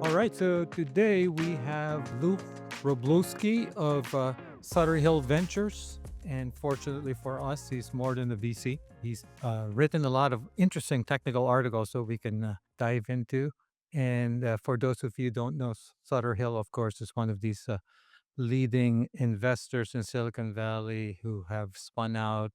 All right, so today we have Luke Wroblewski of Sutter Hill Ventures. And fortunately for us, he's more than a VC. He's written a lot of interesting technical articles so we can dive into. And for those of you who don't know, Sutter Hill, of course, is one of these leading investors in Silicon Valley who have spun out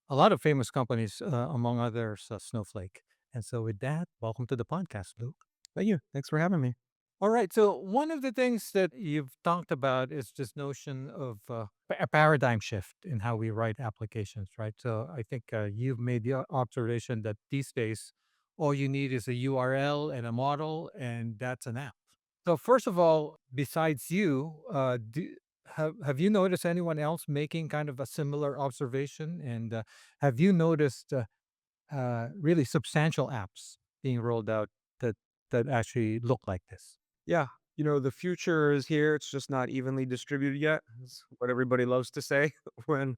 a lot of famous companies, among others, Snowflake. And so, with that, welcome to the podcast, Luke. Thank you. Thanks for having me. All right. So one of the things that you've talked about is this notion of a paradigm shift in how we write applications, right? So I think you've made the observation that these days, all you need is a URL and a model, and that's an app. So first of all, besides you, have you noticed anyone else making kind of a similar observation? And have you noticed really substantial apps being rolled out that actually look like this? Yeah, the future is here. It's just not evenly distributed yet. Is what everybody loves to say when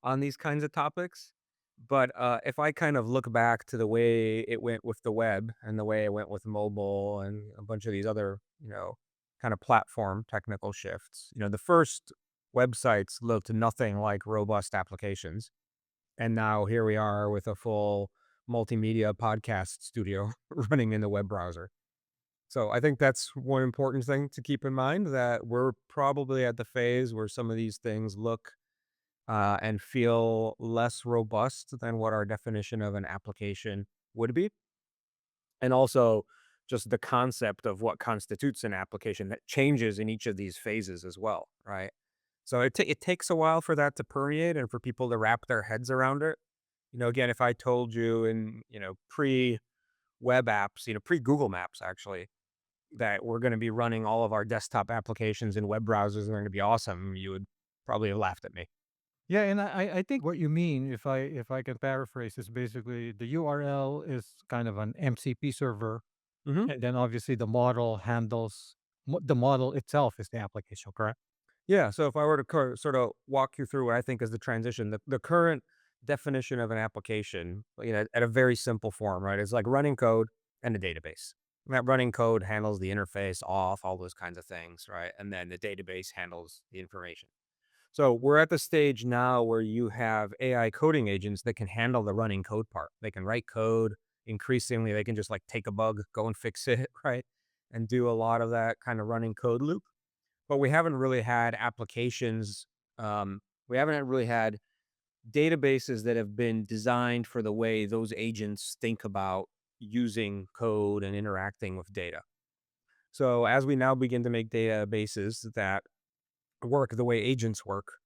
on these kinds of topics. But if I kind of look back to the way it went with the web and the way it went with mobile and a bunch of these other, kind of platform technical shifts, the first websites looked nothing like robust applications. And now here we are with a full multimedia podcast studio running in the web browser. So I think that's one important thing to keep in mind, that we're probably at the phase where some of these things look and feel less robust than what our definition of an application would be. And also just the concept of what constitutes an application that changes in each of these phases as well, right? So it takes a while for that to permeate and for people to wrap their heads around it. Again, if I told you in, pre web apps, pre Google Maps actually, that we're gonna be running all of our desktop applications in web browsers and they're gonna be awesome, you would probably have laughed at me. Yeah, and I think what you mean, if I can paraphrase, is basically the URL is kind of an MCP server, Mhm. and then obviously the model handles the model itself is the application, correct? Yeah, so if I were to sort of walk you through what I think is the transition, the current definition of an application, at a very simple form, right, is like running code and a database. And that running code handles the interface, auth, all those kinds of things, right? And then the database handles the information. So we're at the stage now where you have AI coding agents that can handle the running code part. They can write code. Increasingly, they can just like take a bug, go and fix it, right? And do a lot of that kind of running code loop. But we haven't really had applications. We haven't really had databases that have been designed for the way those agents think about using code and interacting with data. So as we now begin to make databases that work the way agents work,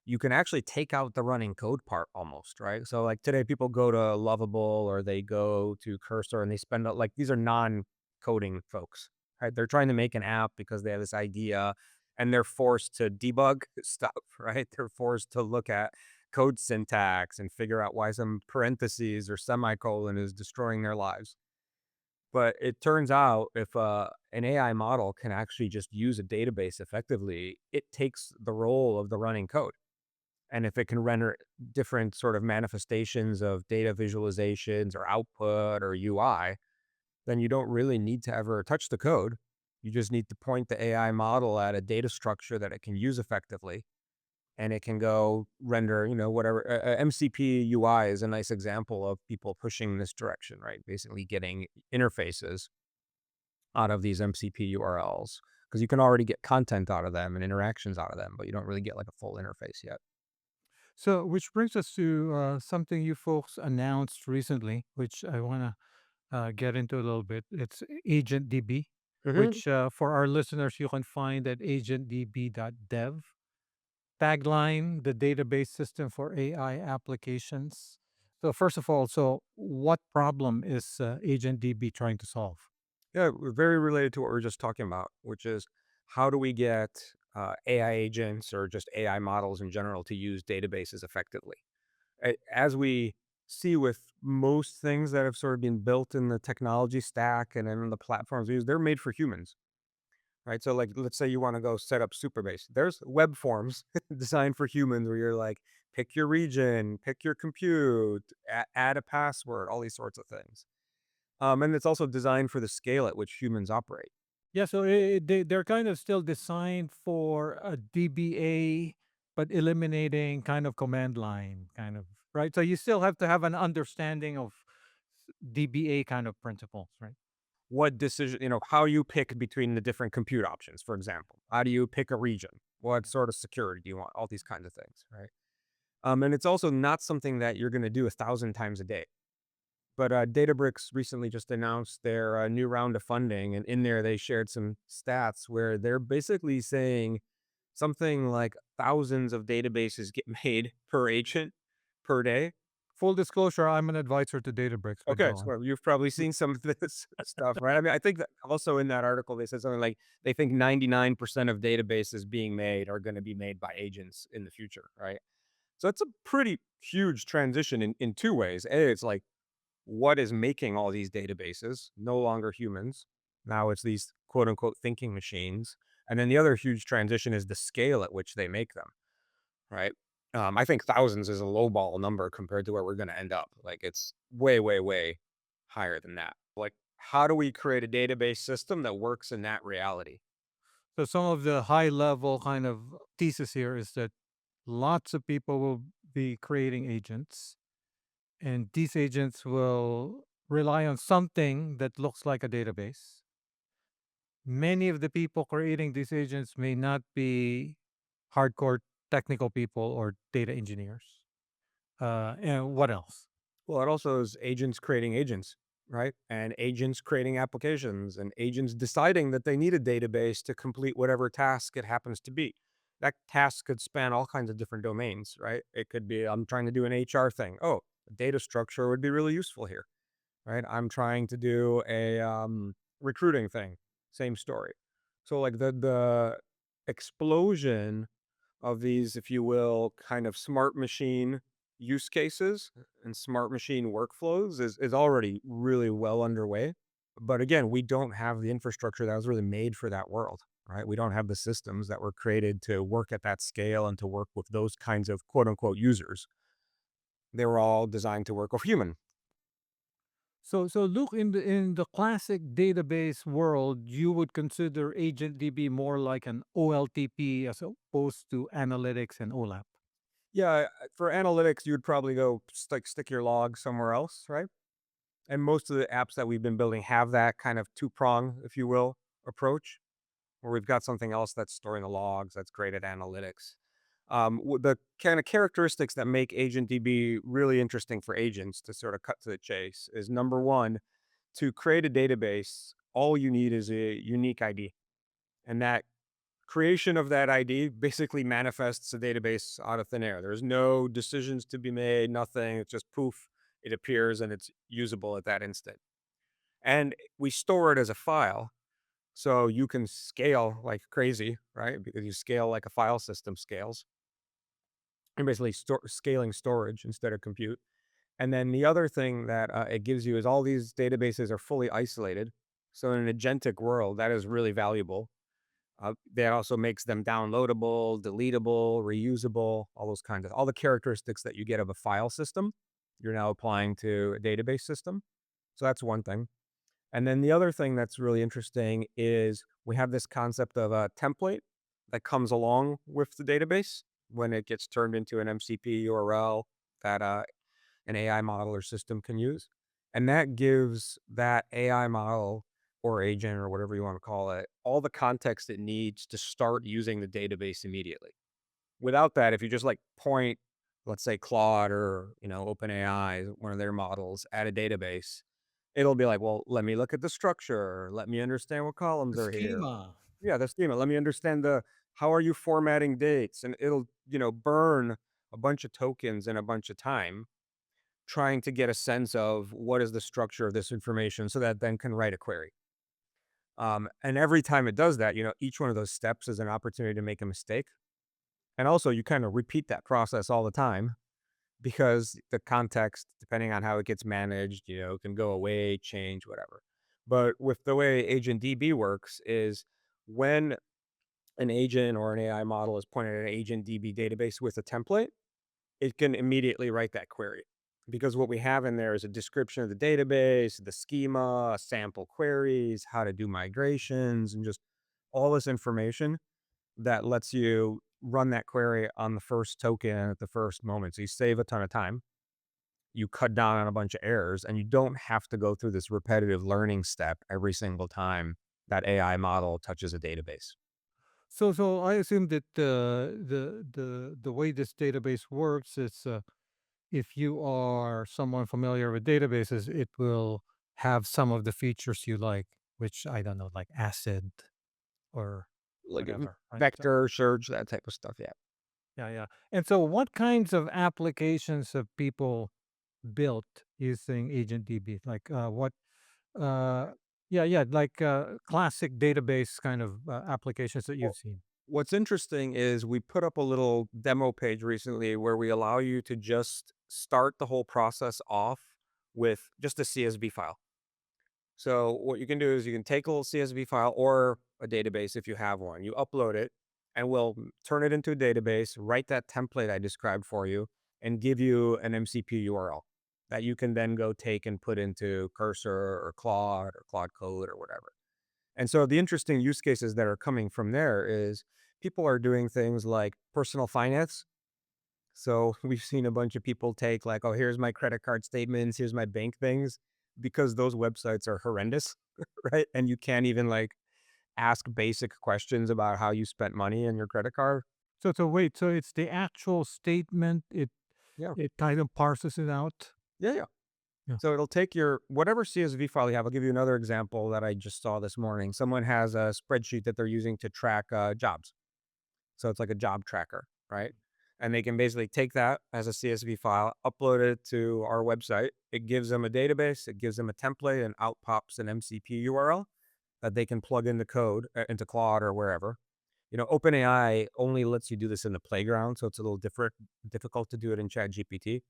you can actually take out the running code part almost, right? So like today people go to Lovable or they go to Cursor and they spend like these are non-coding folks, right? They're trying to make an app because they have this idea and they're forced to debug stuff, right? They're forced to look at code syntax and figure out why some parentheses or semicolon is destroying their lives. But it turns out if an AI model can actually just use a database effectively, it takes the role of the running code, and if it can render different sort of manifestations of data visualizations or output or UI, then you don't really need to ever touch the code. You just need to point the AI model at a data structure that it can use effectively. And it can go render, whatever. MCP UI is a nice example of people pushing this direction, right? Basically getting interfaces out of these MCP URLs because you can already get content out of them and interactions out of them, but you don't really get like a full interface yet. So, which brings us to something you folks announced recently, which I want to get into a little bit. It's AgentDB, Mhm. which for our listeners you can find at agentdb.dev. Tagline: the database system for AI applications. So, first of all, so what problem is AgentDB trying to solve? Yeah, we're very related to what we were just talking about, which is how do we get AI agents or just AI models in general to use databases effectively? As we see with most things that have sort of been built in the technology stack and in the platforms we use, they're made for humans, right? So, like, let's say you want to go set up Superbase. There's web forms designed for humans where you're like, pick your region, pick your compute, add a password, all these sorts of things. And it's also designed for the scale at which humans operate. Yeah, so they're kind of still designed for a DBA, but eliminating kind of command line, kind of, right? So you still have to have an understanding of DBA kind of principles, right? What decision, how you pick between the different compute options, for example. How do you pick a region? What sort of security do you want? All these kinds of things, right? And it's also not something that you're going to do 1,000 times a day. But Databricks recently just announced their new round of funding, and in there they shared some stats where they're basically saying something like thousands of databases get made per agent per day. Full disclosure, I'm an advisor to Databricks, but Okay, go on. so you've probably seen some of this stuff, right? I mean, I think that also in that article they said something like they think 99% of databases being made are going to be made by agents in the future, right? So it's a pretty huge transition in two ways. A, it's like what is making all these databases, no longer humans. Now it's these quote unquote thinking machines. And then the other huge transition is the scale at which they make them, right? I think thousands is a lowball number compared to where we're going to end up. Like it's way, way, way higher than that. Like, how do we create a database system that works in that reality? So some of the high level kind of thesis here is that lots of people will be creating agents, and these agents will rely on something that looks like a database. Many of the people creating these agents may not be hardcore technical people or data engineers. And what else? Well, it also is agents creating agents, right? And agents creating applications and agents deciding that they need a database to complete whatever task it happens to be. That task could span all kinds of different domains, right? It could be I'm trying to do an HR thing. Oh, a data structure would be really useful here, right? I'm trying to do a recruiting thing. Same story. So like the explosion of these, if you will, kind of smart machine use cases and smart machine workflows is already really well underway. But again, we don't have the infrastructure that was really made for that world, right? We don't have the systems that were created to work at that scale and to work with those kinds of quote unquote users. They were all designed to work with human. So look, in the classic database world, you would consider AgentDB more like an OLTP as opposed to analytics and OLAP. Yeah, for analytics, you would probably go stick your log somewhere else, right? And most of the apps that we've been building have that kind of two prong, if you will, approach where we've got something else that's storing the logs, that's great at analytics. The kind of characteristics that make AgentDB really interesting for agents to sort of cut to the chase is number one, to create a database, all you need is a unique ID. And that creation of that ID basically manifests a database out of thin air. There's no decisions to be made, nothing. It's just poof, it appears and it's usable at that instant. And we store it as a file. So you can scale like crazy, right? Because you scale like a file system scales. You're basically scaling storage instead of compute. And then the other thing that it gives you is all these databases are fully isolated. So in an agentic world, that is really valuable. That also makes them downloadable, deletable, reusable, all the characteristics that you get of a file system, you're now applying to a database system. So that's one thing. And then the other thing that's really interesting is we have this concept of a template that comes along with the database when it gets turned into an MCP URL that an AI model or system can use. And that gives that AI model or agent or whatever you want to call it all the context it needs to start using the database immediately. Without that, if you just like point, let's say Claude or, OpenAI, one of their models at a database, it'll be like, well, let me look at the structure. Let me understand what columns The are here. schema. Yeah, the schema. Let me understand how are you formatting dates? And it'll, burn a bunch of tokens and a bunch of time trying to get a sense of what is the structure of this information so that then can write a query. And every time it does that, each one of those steps is an opportunity to make a mistake. And also, you kind of repeat that process all the time because the context, depending on how it gets managed, can go away, change, whatever. But with the way Agent DB works, is when an agent or an AI model is pointed at an Agent DB database with a template, it can immediately write that query. because what we have in there is a description of the database, the schema, sample queries, how to do migrations, and just all this information that lets you run that query on the first token at the first moment. So you save a ton of time, you cut down on a bunch of errors, and you don't have to go through this repetitive learning step every single time that AI model touches a database. So I assume that the way this database works is, if you are someone familiar with databases, it will have some of the features you like, which I don't know, like ACID or Like whatever, right? So vector search, that type of stuff. Yeah. yeah, yeah. And so, what kinds of applications have people built using Agent DB? Like, what? Uh, yeah, yeah, like classic database kind of applications that you've Well, seen. what's interesting is we put up a little demo page recently where we allow you to just start the whole process off with just a CSV file. So what you can do is you can take a little CSV file or a database if you have one. You upload it and we'll turn it into a database, write that template I described for you, and give you an MCP URL that you can then go take and put into Cursor or Claude Code or whatever. And so the interesting use cases that are coming from there is people are doing things like personal finance. So we've seen a bunch of people take like, oh, here's my credit card statements, here's my bank things, because those websites are horrendous, right? And you can't even like ask basic questions about how you spent money in your credit card. So wait, so it's the actual statement. Yeah. It kind of parses it out. Yeah. Yeah. Yeah. So it'll take your whatever CSV file you have. I'll give you another example that I just saw this morning. Someone has a spreadsheet that they're using to track jobs. So it's like a job tracker, right? And they can basically take that as a CSV file, upload it to our website. It gives them a database, it gives them a template, and out pops an MCP URL that they can plug into code, into Claude or wherever. OpenAI only lets you do this in the playground, so it's a little difficult to do it in ChatGPT.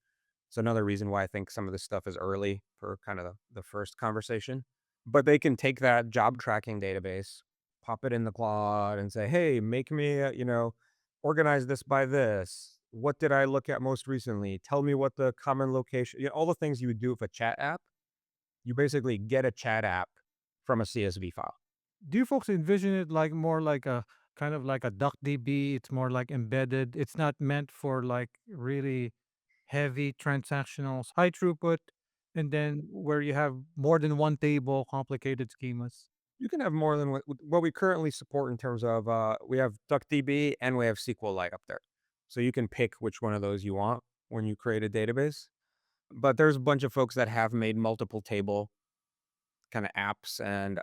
It's another reason why I think some of this stuff is early for kind of the first conversation. But they can take that job tracking database, pop it in the cloud and say, "Hey, make me, organize this by this. What did I look at most recently? Tell me what the common location," all the things you would do with a chat app. You basically get a chat app from a CSV file. Do you folks envision it like more like a kind of like a DuckDB? It's more like embedded. It's not meant for like really heavy transactionals, high throughput, and then where you have more than one table, complicated schemas. You can have more than what we currently support in terms of, we have DuckDB and we have SQLite up there. So you can pick which one of those you want when you create a database. But there's a bunch of folks that have made multiple table kind of apps and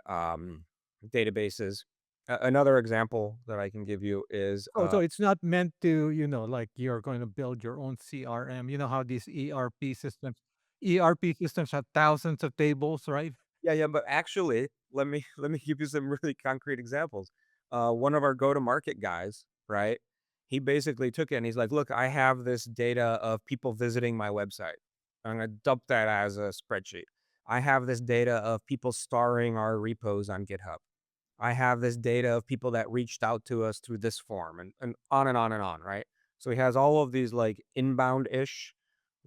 databases. Another example that I can give you is, Oh, so it's not meant to, like you're going to build your own CRM. You know how these ERP systems have thousands of tables, right? yeah, yeah, but actually, let me give you some really concrete examples. One of our go-to-market guys, right? He basically took it and he's like, "Look, I have this data of people visiting my website. I'm gonna dump that as a spreadsheet. I have this data of people starring our repos on GitHub. I have this data of people that reached out to us through this form," and on and on and on, right? So he has all of these like inbound-ish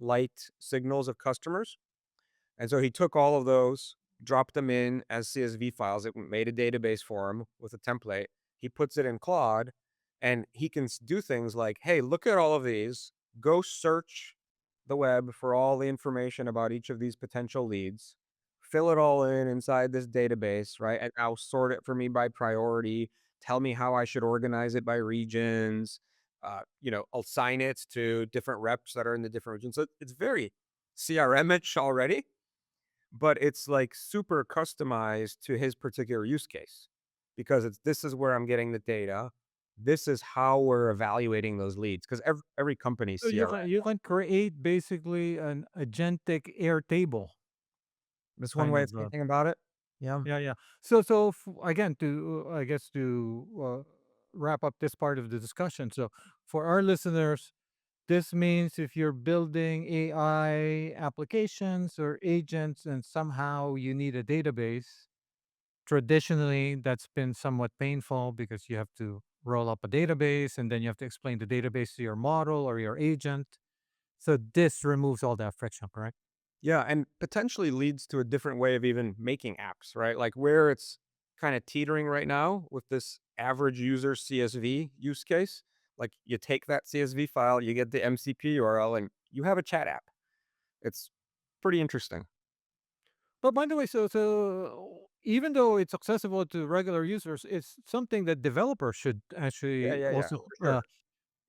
light signals of customers, and so he took all of those, dropped them in as CSV files. It made a database for him with a template. He puts it in Claude and he can do things like, hey, look at all of these, go search the web for all the information about each of these potential leads, fill it all in inside this database, right? And I'll sort it for me by priority, tell me how I should organize it by regions. Assign it to different reps that are in the different regions. So it's very CRM-ish already, but it's like super customized to his particular use case because this is where I'm getting the data. This is how we're evaluating those leads because every company's So you CRM. can you can create basically an agentic air table That's one kind way of of. thinking about it. Yeah. Yeah, yeah. So again, to I guess to wrap up this part of the discussion. So for our listeners, this means if you're building AI applications or agents and somehow you need a database, traditionally that's been somewhat painful because you have to roll up a database and then you have to explain the database to your model or your agent. So this removes all that friction, correct? Yeah, and potentially leads to a different way of even making apps, right? Like where it's kind of teetering right now with this average user CSV use case. Like you take that CSV file, you get the MCP URL, and you have a chat app. It's pretty interesting. But by the way, so even though it's accessible to regular users, it's something that developers should Yeah, actually yeah, yeah, also for sure.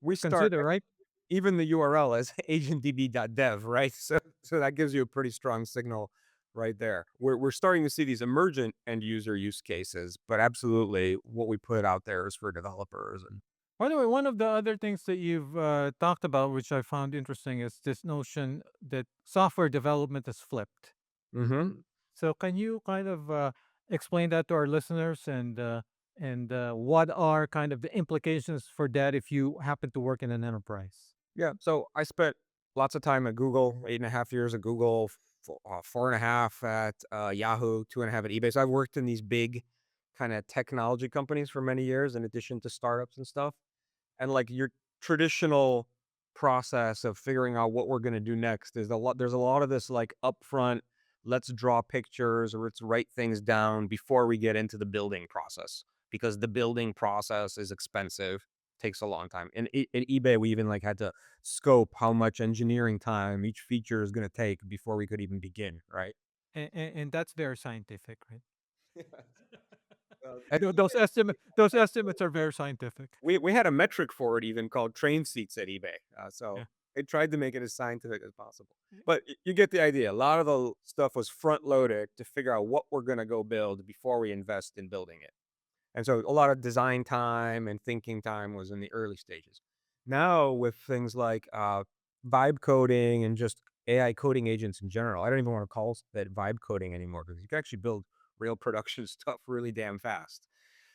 We start consider, right? even the URL as agentdb.dev, right? So that gives you a pretty strong signal right there. We're starting to see these emergent end user use cases, but absolutely what we put out there is for developers and By the way, one of the other things that you've talked about, which I found interesting, is this notion that software development is flipped. mhm. So, can you kind of explain that to our listeners, and what are kind of the implications for that if you happen to work in an enterprise? Yeah, so I spent lots of time at Google, 8.5 years at Google, 4.5 at Yahoo, 2.5 at eBay. So I've worked in these big kind of technology companies for many years, in addition to startups and stuff. And like your traditional process of figuring out what we're going to do next is there's a lot of this like upfront, let's draw pictures or let's write things down before we get into the building process, because the building process is expensive, takes a long time. And at eBay we even like had to scope how much engineering time each feature is going to take before we could even begin, right? And that's very scientific, right? At Those estimates are very scientific. we had a metric for it even called train seats at eBay. Yeah. So it tried to make it as scientific as possible. But you get the idea. A lot of the stuff was front loaded to figure out what we're going to go build before we invest in building it. And so a lot of design time and thinking time was in the early stages. Now with things like vibe coding and just AI coding agents in general, I don't even want to call that vibe coding anymore because you can actually build real production stuff really damn fast.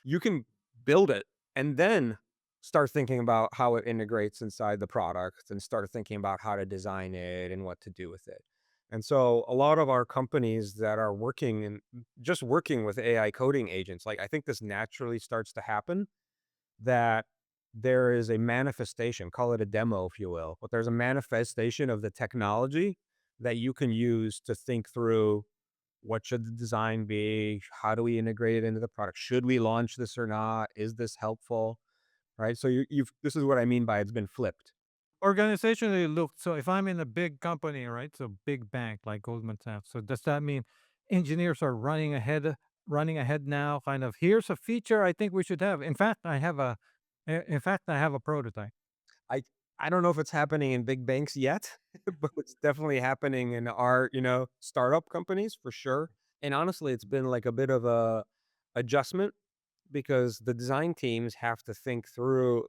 You can build it and then start thinking about how it integrates inside the product and start thinking about how to design it and what to do with it. And so a lot of our companies that are working and just working with AI coding agents, like I think this naturally starts to happen, that there is a manifestation, call it a demo if you will, but there's a manifestation of the technology that you can use to think through what should the design be? How do we integrate it into the product? Should we launch this or not? Is this helpful? Right. So you've this is what I mean by it's been flipped. Organizationally looked, so if I'm in a big company, right? So big bank like Goldman Sachs. So does that mean engineers are running ahead now, kind of here's a feature I think we should have. In fact I have a prototype. I I don't know if it's happening in big banks yet, but it's definitely happening in our, startup companies for sure. And honestly, it's been like a bit of a adjustment because the design teams have to think through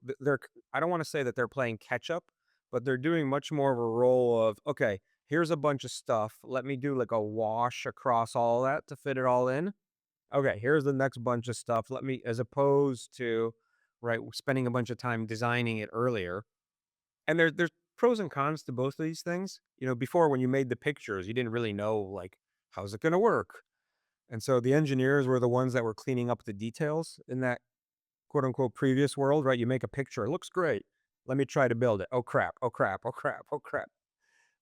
I don't want to say that they're playing catch up, but they're doing much more of a role of, okay, here's a bunch of stuff. Let me do like a wash across all that to fit it all in. Okay, here's the next bunch of stuff. Let me, as opposed to, right, spending a bunch of time designing it earlier. And there's pros and cons to both of these things. Before when you made the pictures, you didn't really know like how's it going to work. And so the engineers were the ones that were cleaning up the details in that quote unquote previous world, right? You make a picture, it looks great. Let me try to build it. Oh crap, oh crap, oh crap, oh crap.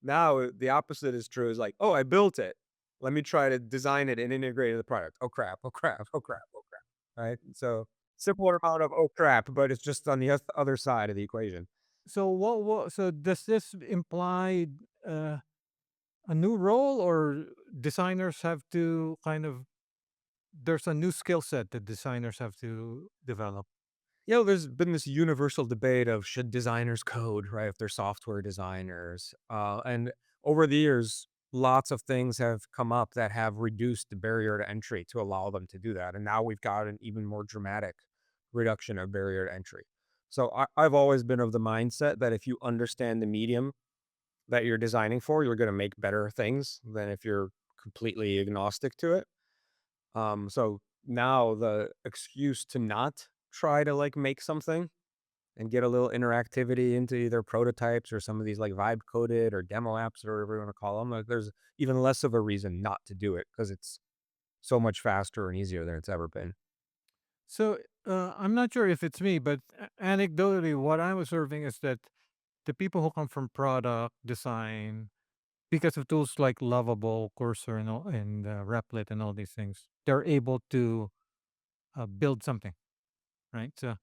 Now the opposite is true is like, oh, I built it. Let me try to design it and integrate it in the product. Oh crap, oh crap, oh crap, oh crap. Right? So similar amount of oh crap, but it's just on the other side of the equation. So so does this imply uh, a new role, or designers have to kind of there's a new skill set that designers have to develop? There's been this universal debate of should designers code, right? If they're software designers. And over the years, lots of things have come up that have reduced the barrier to entry to allow them to do that. And now we've got an even more dramatic reduction of barrier to entry. So I've always been of the mindset that if you understand the medium that you're designing for, you're going to make better things than if you're completely agnostic to it. So now the excuse to not try to like make something and get a little interactivity into either prototypes or some of these like vibe coded or demo apps or whatever you want to call them, there's even less of a reason not to do it because it's so much faster and easier than it's ever been. So I'm not sure if it's me, but anecdotally, what I'm observing is that the people who come from product design, because of tools like Lovable, Cursor, and Replit, and all these things, they're able to build something, right? So,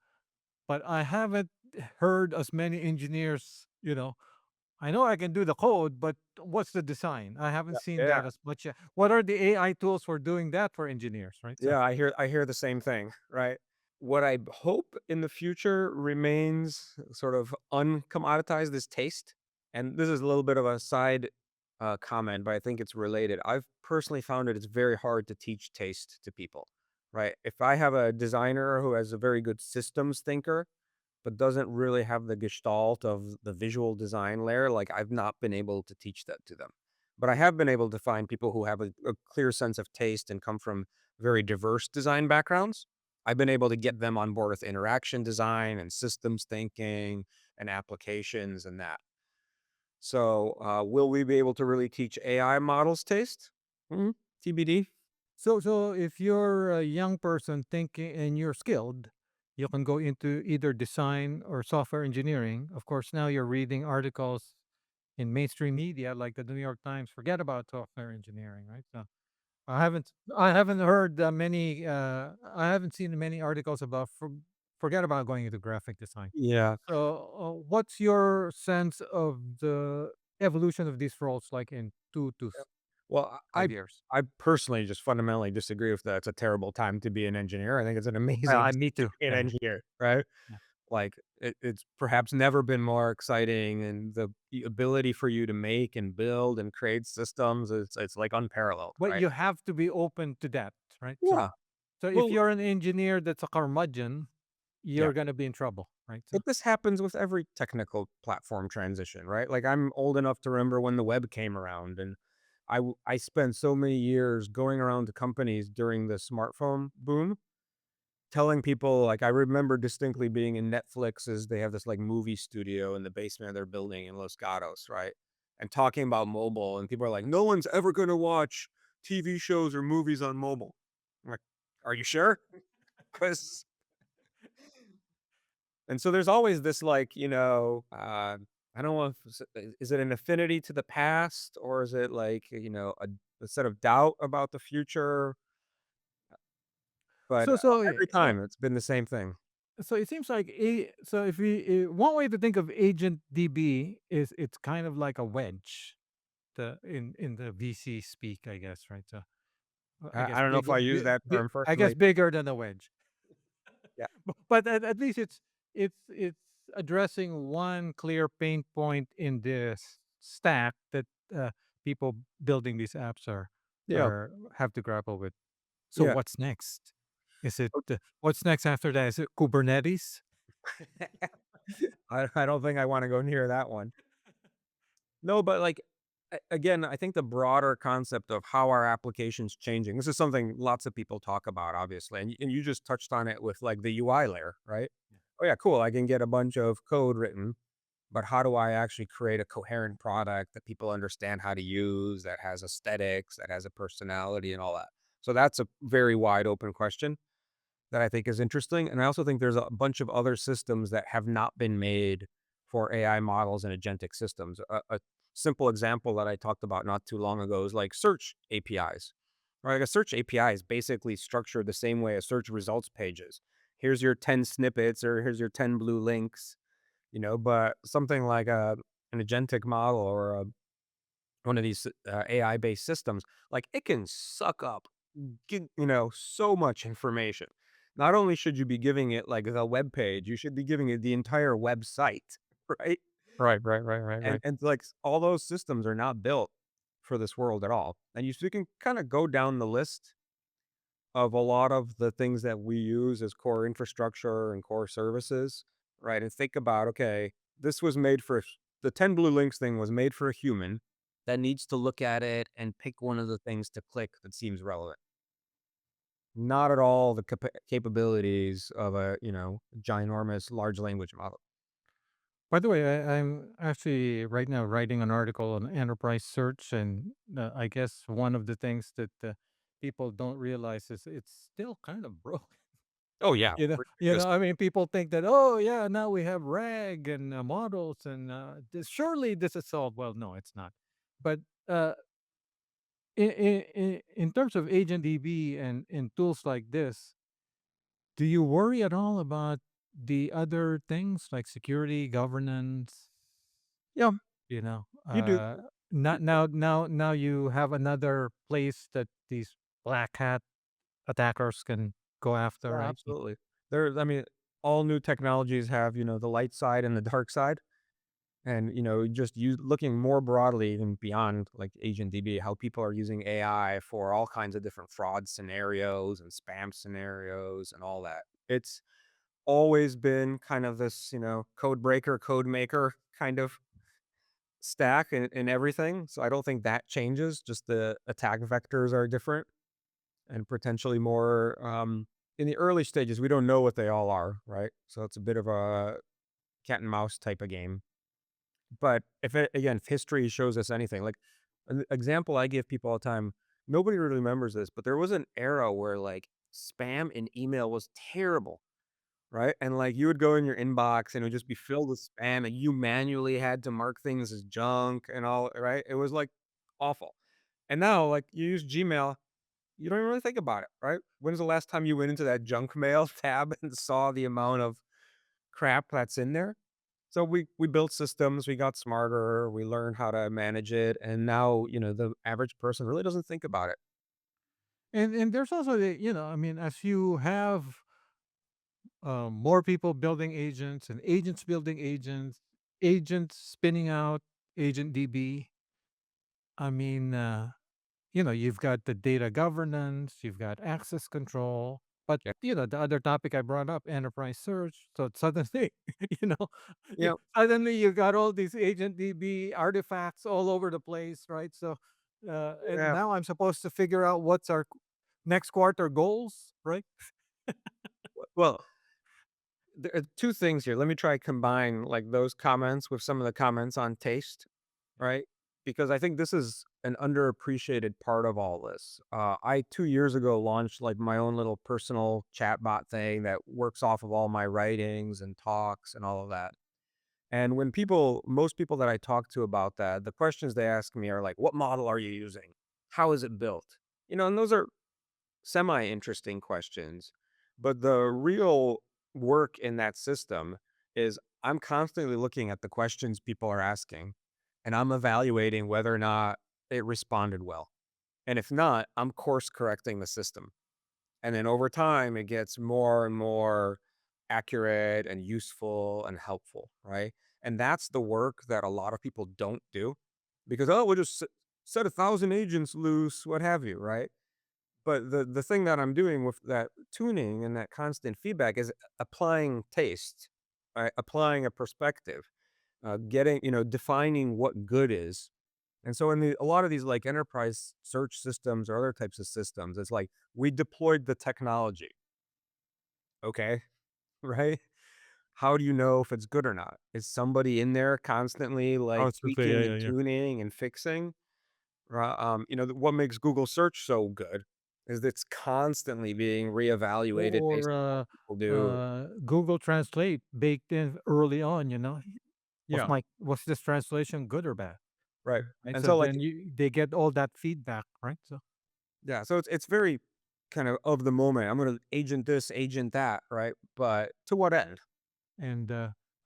but I haven't heard as many engineers. I know I can do the code, but what's the design? I haven't Yeah, seen yeah, that as much yet. What are the AI tools for doing that for engineers, right? So, yeah. I hear the same thing, right? What I hope in the future remains sort of uncommoditized is taste. And this is a little bit of a side comment, but I think it's related. I've personally found it's very hard to teach taste to people, right? If I have a designer who has a very good systems thinker, but doesn't really have the gestalt of the visual design layer, like, I've not been able to teach that to them. But I have been able to find people who have a clear sense of taste and come from very diverse design backgrounds. I've been able to get them on board with interaction design and systems thinking and applications and that. So, will we be able to really teach AI models taste? TBD. so if you're a young person thinking and you're skilled, you can go into either design or software engineering. Of course, now you're reading articles in mainstream media like the New York Times. Forget about software engineering, right? So I haven't heard many. I haven't seen many articles about. Forget about going into graphic design. Yeah. So, what's your sense of the evolution of these roles, like in 2 to Well, I 5 years? I personally just fundamentally disagree with that. It's a terrible time to be an engineer. I think it's an amazing Me to too. be an Yeah, engineer, right? yeah. Like, it's perhaps never been more exciting, and the ability for you to make and build and create systems, it's like unparalleled, But right? you have to be open to that, right? So, Yeah. so if Well, you're an engineer that's a curmudgeon, yeah. you're gonna be in trouble, right? So, But this happens with every technical platform transition, right? Like, I'm old enough to remember when the web came around, and I spent so many years going around to companies during the smartphone boom, telling people, like, I remember distinctly being in Netflix's they have this, like, movie studio in the basement of their building in Los Gatos, right? And talking about mobile, and people are like, "No one's ever gonna watch TV shows or movies on mobile." I'm like, "Are you sure?" 'Cause and so there's always this, like, I don't know if is it an affinity to the past, or is it like, a set of doubt about the future? But, so, so, every time it's been the same thing. so it seems like so if we one way to think of Agent DB is it's kind of like a wedge, in the VC speak, I guess, right? So, I I guess don't know if I use that term I guess personally. bigger than a wedge. Yeah. But at least it's addressing one clear pain point in this stack that people building these apps Yeah. are have to grapple with. So Yeah. what's next? Is it what's next after that? Is it Kubernetes? I don't think I wanna go near that one. No, but, like, again, I think the broader concept of how our application's changing, this is something lots of people talk about, obviously, and you just touched on it with, like, the UI layer, right? Oh, yeah, cool, I can get a bunch of code written, but how do I actually create a coherent product that people understand how to use, that has aesthetics, that has a personality, and all that? So that's a very wide open question that I think is interesting, and I also think there's a bunch of other systems that have not been made for AI models and agentic systems. A simple example that I talked about not too long ago is like search APIs. Right? Like a search API is basically structured the same way a search results page is. Here's your 10 snippets or here's your 10 blue links, but something like an agentic model or one of these AI based systems, like it can suck up so much information. Not only should you be giving it like the web page, you should be giving it the entire website, right? Right, right, right, right, And right. like all those systems are not built for this world at all. And you can kind of go down the list of a lot of the things that we use as core infrastructure and core services, right? And think about, okay, this was made for the 10 blue links thing was made for a human that needs to look at it and pick one of the things to click that seems relevant. Not at all the capabilities of a, ginormous large language model. By the way, I'm actually right now writing an article on enterprise search, and I guess one of the things that people don't realize is it's still kind of broke. Oh, yeah, ridiculous. I mean, people think that, oh yeah, now we have RAG and models, and surely this is solved. Well, no, it's not. But uh, in terms of agent DB and in tools like this, do you worry at all about the other things like security, governance? Yeah, You know, you do. not now you have another place that these black hat attackers can go after, Yeah, right? absolutely. I mean, all new technologies have, the light side and the dark side. And, just looking more broadly even beyond like Agent DB, how people are using AI for all kinds of different fraud scenarios and spam scenarios and all that. It's always been kind of this, code breaker, code maker kind of stack in everything. So I don't think that changes. Just the attack vectors are different and potentially more in the early stages, we don't know what they all are, right? So it's a bit of a cat and mouse type of game. But if history shows us anything, like an example I give people all the time, nobody really remembers this, but there was an era where like spam in email was terrible, right? And like you would go in your inbox and it would just be filled with spam and you manually had to mark things as junk and all, right? It was like awful. And now, like you use Gmail, you don't even really think about it, right? When's the last time you went into that junk mail tab and saw the amount of crap that's in there? So we built systems, we got smarter, we learned how to manage it, and now, the average person really doesn't think about it. And there's also the, I mean, as you have more people building agents and agents building agents, agents spinning out agent DB. I mean, you've got the data governance, you've got access control, but Yeah. the other topic I brought up, enterprise search. So suddenly, you know, Yeah. suddenly you got all these agent DB artifacts all over the place, right? So, and Yeah. now I'm supposed to figure out what's our next quarter goals, right? Well, there are 2 things here. Let me try combine, like, those comments with some of the comments on taste, right? Because I think this is an underappreciated part of all this. I 2 years ago launched, like, my own little personal chatbot thing that works off of all my writings and talks and all of that. And most people that I talk to about that, the questions they ask me are like, "What model are you using? How is it built?" And those are semi-interesting questions. But the real work in that system is I'm constantly looking at the questions people are asking, and I'm evaluating whether or not it responded well. And if not, I'm course correcting the system. And then over time, it gets more and more accurate and useful and helpful, right? And that's the work that a lot of people don't do because, oh, we'll just set 1,000 agents loose, what have you, right? But the thing that I'm doing with that tuning and that constant feedback is applying taste, right? Applying a perspective, defining what good is. And so in a lot of these like enterprise search systems or other types of systems, it's like we deployed the technology. Okay. Right? How do you know if it's good or not? Is somebody in there constantly like Constantly, yeah, tweaking yeah, and yeah. tuning and fixing? What makes Google search so good is it's constantly being reevaluated based Or on what people do. Google Translate baked in early on. Yeah, Was this translation good or bad? right. Right. And So so like then they get all that feedback, right? So yeah, so it's very kind of the moment. I'm gonna agent this, agent that, right? But to what end? and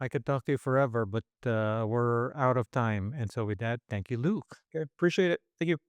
I could talk to you forever, but we're out of time. And so with that, thank you, Luke. Okay, appreciate it. Thank you.